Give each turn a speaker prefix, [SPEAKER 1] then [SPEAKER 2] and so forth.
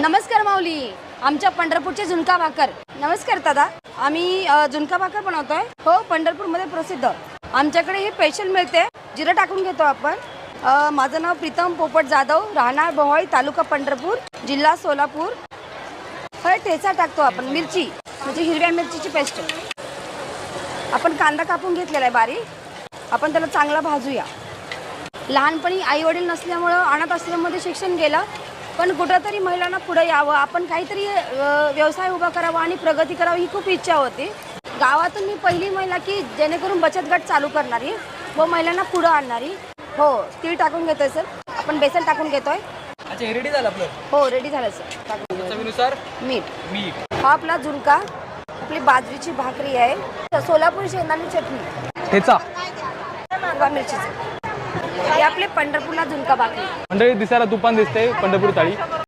[SPEAKER 1] नमस्कार माऊली, आमच्या पंढरपूरचे झुणका भाकर. नमस्कार दादा, आम्ही झुणका भाकर बनवतोय. हो, पंढरपूरमध्ये प्रसिद्ध. आमच्याकडे ही स्पेशल मिळते, जिरं टाकून घेतो आपण. माझं नाव प्रीतम पोपट जाधव, राहणार बोहाळी, तालुका पंढरपूर, जिल्हा सोलापूर. हळद ठेचा टाकतो आपण, मिरची म्हणजे हिरव्या मिरचीची पेस्ट. आपण कांदा कापून घेतलेला आहे बारीक. आपण त्याला चांगला भाजूया. लहानपणी आई वडील नसल्यामुळं अनाथ आश्रममध्ये शिक्षण गेलं, पण कुठंतरी महिलांना पुढे यावं, आपण काहीतरी व्यवसाय उभा करावा आणि प्रगती करावी ही खूप इच्छा होती. गावातून मी पहिली महिला की जेणेकरून बचत गट चालू करणारी व महिलांना पुढं आणणारी. हो, तीळ टाकून घेतोय सर, आपण बेसन टाकून घेतोय.
[SPEAKER 2] अच्छा, हे रेडी झालं आपलं?
[SPEAKER 1] हो, रेडी झालं सर. टाकून
[SPEAKER 2] चवीनुसार
[SPEAKER 1] मीठ. हा आपला झुणका, आपली बाजरीची भाकरी आहे, सोलापूर शेंगदाणे चटणी,
[SPEAKER 2] ठेचा,
[SPEAKER 1] हिरवा मिरचीचं. हे आपले पंढरपूरला झुणका भाकरी.
[SPEAKER 2] मंडळी दिसायला तुपान दिसते पंढरपूर थाळी.